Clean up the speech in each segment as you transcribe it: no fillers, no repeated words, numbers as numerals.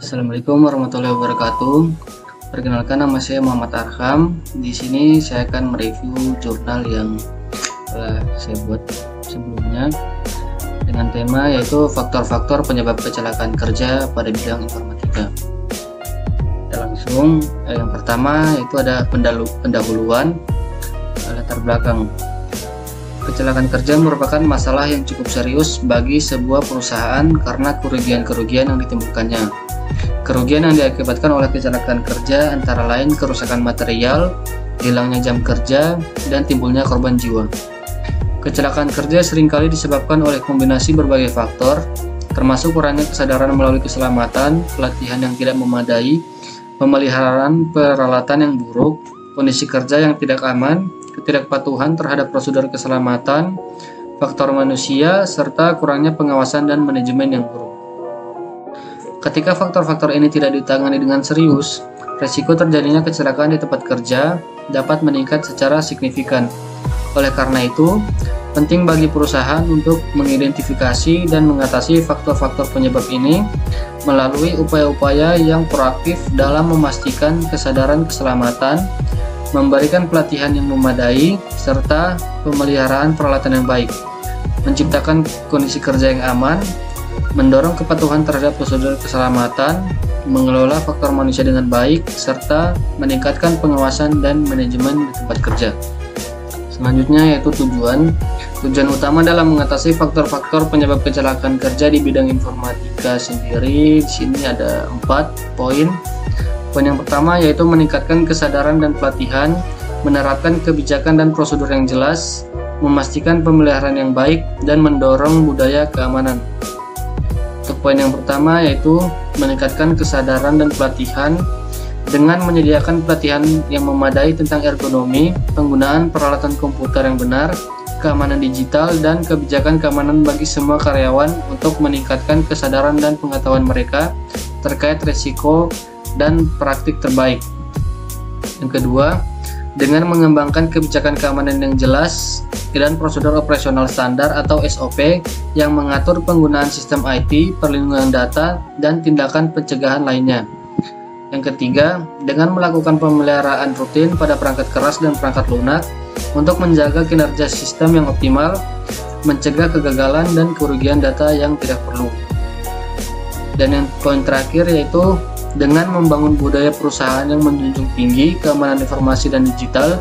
Assalamualaikum warahmatullahi wabarakatuh. Perkenalkan, nama saya Muhammad Arham. Di sini saya akan mereview jurnal yang telah saya buat sebelumnya dengan tema yaitu faktor-faktor penyebab kecelakaan kerja pada bidang informatika. Kita langsung, yang pertama itu ada pendahuluan, latar belakang. Kecelakaan kerja merupakan masalah yang cukup serius bagi sebuah perusahaan karena kerugian-kerugian yang ditimbulkannya. Kerugian yang diakibatkan oleh kecelakaan kerja antara lain kerusakan material, hilangnya jam kerja, dan timbulnya korban jiwa. Kecelakaan kerja seringkali disebabkan oleh kombinasi berbagai faktor, termasuk kurangnya kesadaran melalui keselamatan, pelatihan yang tidak memadai, pemeliharaan peralatan yang buruk, kondisi kerja yang tidak aman, ketidakpatuhan terhadap prosedur keselamatan, faktor manusia, serta kurangnya pengawasan dan manajemen yang buruk. Ketika faktor-faktor ini tidak ditangani dengan serius, resiko terjadinya kecelakaan di tempat kerja dapat meningkat secara signifikan. Oleh karena itu, penting bagi perusahaan untuk mengidentifikasi dan mengatasi faktor-faktor penyebab ini melalui upaya-upaya yang proaktif dalam memastikan kesadaran keselamatan, memberikan pelatihan yang memadai, serta pemeliharaan peralatan yang baik, menciptakan kondisi kerja yang aman, mendorong kepatuhan terhadap prosedur keselamatan, mengelola faktor manusia dengan baik, serta meningkatkan pengawasan dan manajemen di tempat kerja. Selanjutnya yaitu tujuan. Tujuan utama dalam mengatasi faktor-faktor penyebab kecelakaan kerja di bidang informatika sendiri di sini ada 4 poin. Poin yang pertama yaitu meningkatkan kesadaran dan pelatihan, menerapkan kebijakan dan prosedur yang jelas, memastikan pemeliharaan yang baik, dan mendorong budaya keamanan. Untuk poin yang pertama yaitu meningkatkan kesadaran dan pelatihan dengan menyediakan pelatihan yang memadai tentang ergonomi, penggunaan peralatan komputer yang benar, keamanan digital, dan kebijakan keamanan bagi semua karyawan untuk meningkatkan kesadaran dan pengetahuan mereka terkait risiko dan praktik terbaik. Yang kedua, dengan mengembangkan kebijakan keamanan yang jelas dan prosedur operasional standar atau SOP yang mengatur penggunaan sistem IT, perlindungan data, dan tindakan pencegahan lainnya. Yang ketiga, dengan melakukan pemeliharaan rutin pada perangkat keras dan perangkat lunak untuk menjaga kinerja sistem yang optimal, mencegah kegagalan dan kerugian data yang tidak perlu. Dan yang poin terakhir yaitu dengan membangun budaya perusahaan yang menjunjung tinggi keamanan informasi dan digital,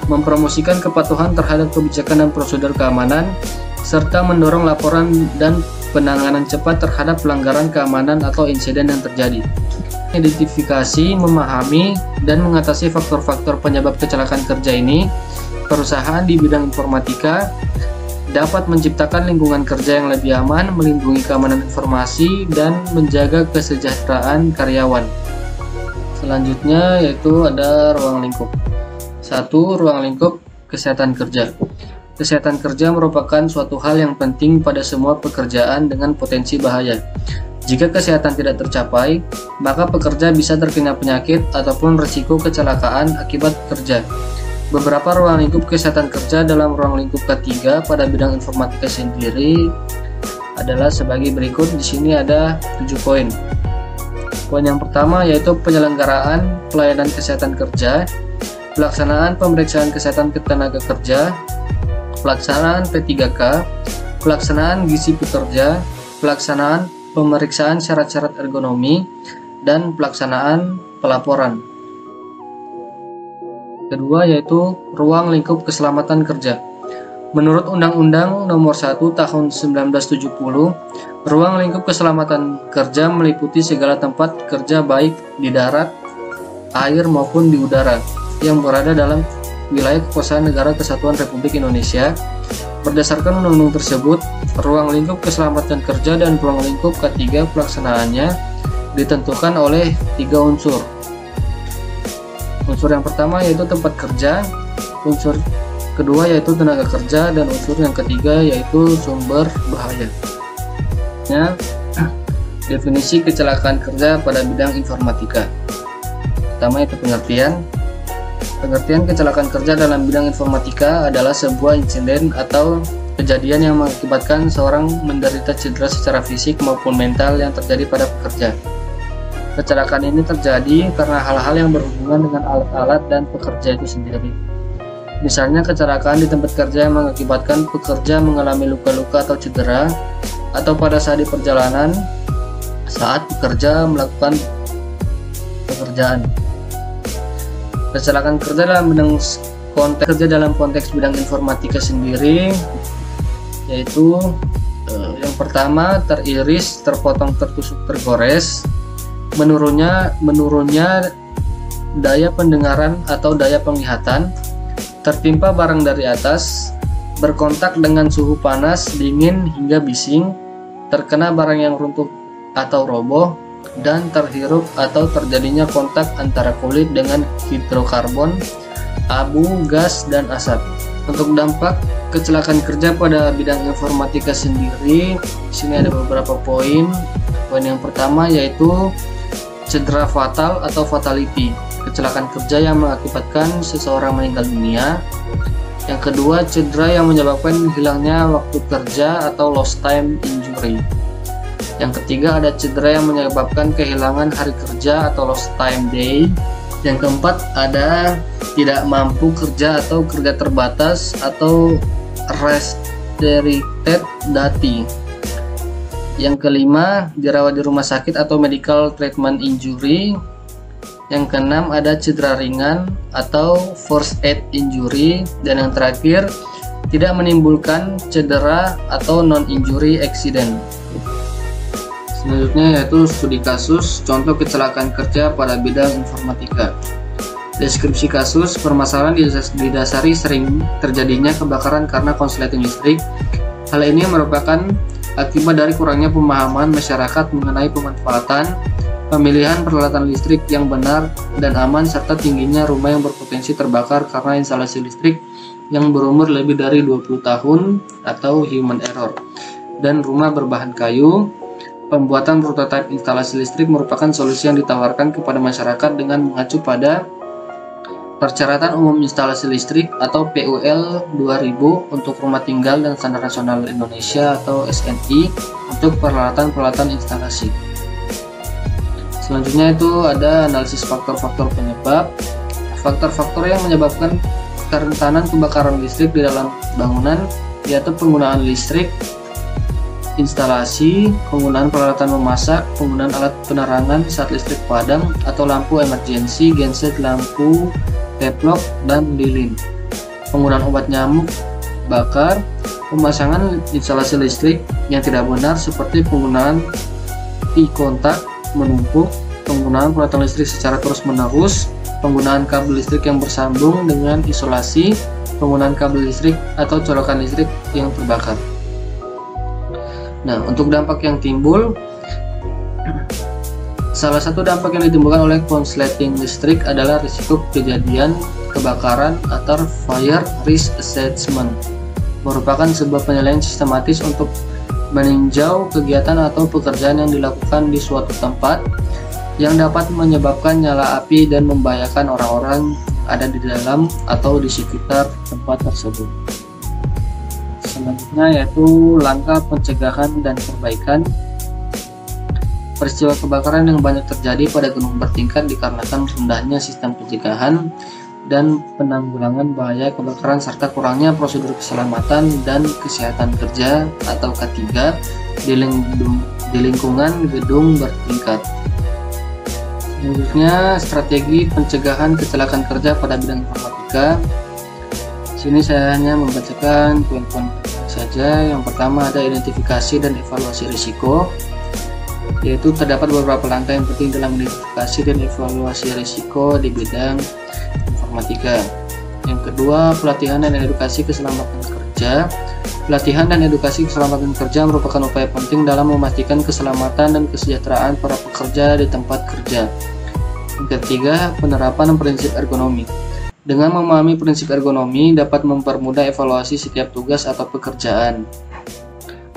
mempromosikan kepatuhan terhadap kebijakan dan prosedur keamanan, serta mendorong laporan dan penanganan cepat terhadap pelanggaran keamanan atau insiden yang terjadi. Identifikasi, memahami, dan mengatasi faktor-faktor penyebab kecelakaan kerja ini, perusahaan di bidang informatika dapat menciptakan lingkungan kerja yang lebih aman, melindungi keamanan informasi, dan menjaga kesejahteraan karyawan. Selanjutnya yaitu ada ruang lingkup. 1. Ruang lingkup kesehatan kerja. Kesehatan kerja merupakan suatu hal yang penting pada semua pekerjaan dengan potensi bahaya. Jika kesehatan tidak tercapai, maka pekerja bisa terkena penyakit ataupun risiko kecelakaan akibat kerja. Beberapa ruang lingkup kesehatan kerja dalam ruang lingkup ketiga pada bidang informatika sendiri adalah sebagai berikut. Di sini ada 7 poin. Poin yang pertama yaitu penyelenggaraan pelayanan kesehatan kerja, pelaksanaan pemeriksaan kesehatan ketenaga kerja, pelaksanaan P3K, pelaksanaan gizi pekerja, pelaksanaan pemeriksaan syarat-syarat ergonomi, dan pelaksanaan pelaporan. Kedua yaitu ruang lingkup keselamatan kerja. Menurut Undang-Undang Nomor 1 Tahun 1970, ruang lingkup keselamatan kerja meliputi segala tempat kerja baik di darat, air maupun di udara yang berada dalam wilayah kekuasaan Negara Kesatuan Republik Indonesia. Berdasarkan undang-undang tersebut, ruang lingkup keselamatan kerja dan ruang lingkup ketiga pelaksanaannya ditentukan oleh 3 unsur. Unsur yang pertama yaitu tempat kerja, unsur kedua yaitu tenaga kerja, dan unsur yang ketiga yaitu sumber bahaya. Definisi kecelakaan kerja pada bidang informatika. Pertama itu pengertian. Pengertian kecelakaan kerja dalam bidang informatika adalah sebuah insiden atau kejadian yang mengakibatkan seorang menderita cedera secara fisik maupun mental yang terjadi pada pekerja. Kecelakaan ini terjadi karena hal-hal yang berhubungan dengan alat-alat dan pekerja itu sendiri. Misalnya kecelakaan di tempat kerja yang mengakibatkan pekerja mengalami luka-luka atau cedera, atau pada saat di perjalanan saat pekerja melakukan pekerjaan. Kecelakaan kerja dalam konteks bidang informatika sendiri yaitu yang pertama teriris, terpotong, tertusuk, tergores, menurunnya daya pendengaran atau daya penglihatan, tertimpa barang dari atas, berkontak dengan suhu panas, dingin hingga bising, terkena barang yang runtuh atau roboh, dan terhirup atau terjadinya kontak antara kulit dengan hidrokarbon, abu, gas, dan asap. Untuk dampak kecelakaan kerja pada bidang informatika sendiri, di sini ada beberapa poin. Poin yang pertama yaitu cedera fatal atau fatality, kecelakaan kerja yang mengakibatkan seseorang meninggal dunia. Yang kedua, cedera yang menyebabkan hilangnya waktu kerja atau lost time injury. Yang ketiga, ada cedera yang menyebabkan kehilangan hari kerja atau lost time day. Yang keempat, ada tidak mampu kerja atau kerja terbatas atau restricted duty. Yang kelima, dirawat di rumah sakit atau medical treatment injury. Yang keenam, ada cedera ringan atau first aid injury. Dan yang terakhir, tidak menimbulkan cedera atau non-injury accident. Selanjutnya yaitu studi kasus contoh kecelakaan kerja pada bidang informatika. Deskripsi kasus, permasalahan didasari sering terjadinya kebakaran karena konsleting listrik. Hal ini merupakan akibat dari kurangnya pemahaman masyarakat mengenai pemanfaatan, pemilihan peralatan listrik yang benar dan aman, serta tingginya rumah yang berpotensi terbakar karena instalasi listrik yang berumur lebih dari 20 tahun atau human error, dan rumah berbahan kayu. Pembuatan prototipe instalasi listrik merupakan solusi yang ditawarkan kepada masyarakat dengan mengacu pada Persyaratan Umum Instalasi Listrik atau PUL 2000 untuk rumah tinggal dan Standar Nasional Indonesia atau SNI untuk peralatan-peralatan instalasi. Selanjutnya itu ada analisis faktor-faktor penyebab. Faktor-faktor yang menyebabkan kerentanan kebakaran listrik di dalam bangunan yaitu penggunaan listrik, instalasi, penggunaan peralatan memasak, penggunaan alat penerangan saat listrik padam atau lampu emergency, genset, lampu teplok, dan lilin, penggunaan obat nyamuk bakar, pemasangan instalasi listrik yang tidak benar seperti penggunaan kontak menumpuk, penggunaan peralatan listrik secara terus-menerus, penggunaan kabel listrik yang bersambung dengan isolasi, penggunaan kabel listrik atau colokan listrik yang terbakar. Nah, untuk dampak yang timbul, salah satu dampak yang ditimbulkan oleh konsleting listrik adalah risiko kejadian kebakaran atau fire risk assessment, merupakan sebuah penilaian sistematis untuk meninjau kegiatan atau pekerjaan yang dilakukan di suatu tempat yang dapat menyebabkan nyala api dan membahayakan orang-orang ada di dalam atau di sekitar tempat tersebut. Selanjutnya yaitu langkah pencegahan dan perbaikan. Peristiwa kebakaran yang banyak terjadi pada gunung bertingkat dikarenakan rendahnya sistem pencegahan dan penanggulangan bahaya kebakaran serta kurangnya prosedur keselamatan dan kesehatan kerja atau K3 di lingkungan gedung bertingkat. Selanjutnya, strategi pencegahan kecelakaan kerja pada bidang informatika. Sini saya hanya membacakan poin-poin saja. Yang pertama ada identifikasi dan evaluasi risiko, yaitu terdapat beberapa langkah yang penting dalam identifikasi dan evaluasi risiko di bidang informatika. Yang kedua, pelatihan dan edukasi keselamatan kerja. Pelatihan dan edukasi keselamatan kerja merupakan upaya penting dalam memastikan keselamatan dan kesejahteraan para pekerja di tempat kerja. Yang ketiga, penerapan prinsip ergonomi. Dengan memahami prinsip ergonomi dapat mempermudah evaluasi setiap tugas atau pekerjaan.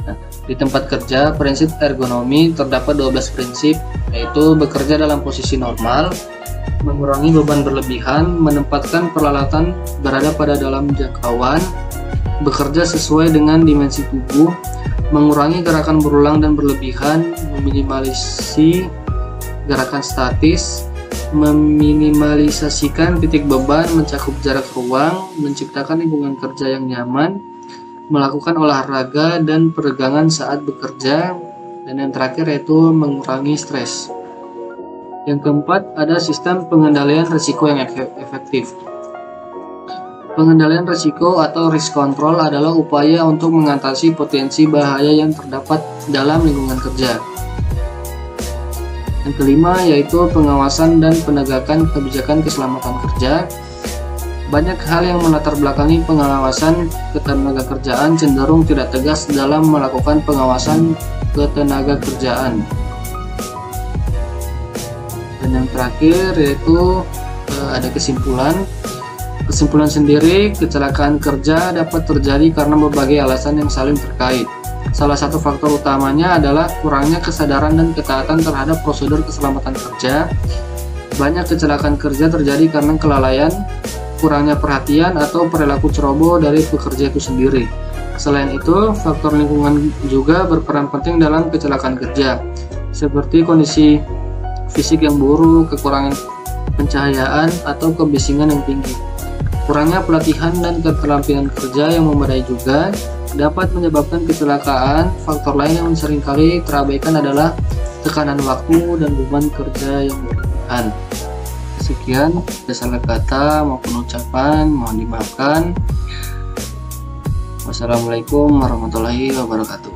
Nah, di tempat kerja, prinsip ergonomi terdapat 12 prinsip, yaitu bekerja dalam posisi normal, mengurangi beban berlebihan, menempatkan peralatan berada pada dalam jangkauan, bekerja sesuai dengan dimensi tubuh, mengurangi gerakan berulang dan berlebihan, gerakan statis, meminimalisasikan titik beban, mencakup jarak ruang, menciptakan lingkungan kerja yang nyaman, melakukan olahraga dan peregangan saat bekerja, dan yang terakhir yaitu mengurangi stres. Yang keempat, ada sistem pengendalian risiko yang efektif. Pengendalian risiko atau risk control adalah upaya untuk mengatasi potensi bahaya yang terdapat dalam lingkungan kerja. Yang kelima yaitu pengawasan dan penegakan kebijakan keselamatan kerja. Banyak hal yang melatar belakangi pengawasan ketenagakerjaan cenderung tidak tegas dalam melakukan pengawasan ketenagakerjaan. Dan yang terakhir yaitu ada kesimpulan. Kesimpulan sendiri, kecelakaan kerja dapat terjadi karena berbagai alasan yang saling terkait. Salah satu faktor utamanya adalah kurangnya kesadaran dan ketaatan terhadap prosedur keselamatan kerja. Banyak kecelakaan kerja terjadi karena kelalaian, kurangnya perhatian, atau perilaku ceroboh dari pekerja itu sendiri. Selain itu, faktor lingkungan juga berperan penting dalam kecelakaan kerja, seperti kondisi fisik yang buruk, kekurangan pencahayaan, atau kebisingan yang tinggi. Kurangnya pelatihan dan keterampilan kerja yang memadai juga dapat menyebabkan kecelakaan. Faktor lain yang seringkali terabaikan adalah tekanan waktu dan beban kerja yang berlebihan. Sekian, ada salah kata maupun ucapan mohon dimaafkan. Wassalamualaikum warahmatullahi wabarakatuh.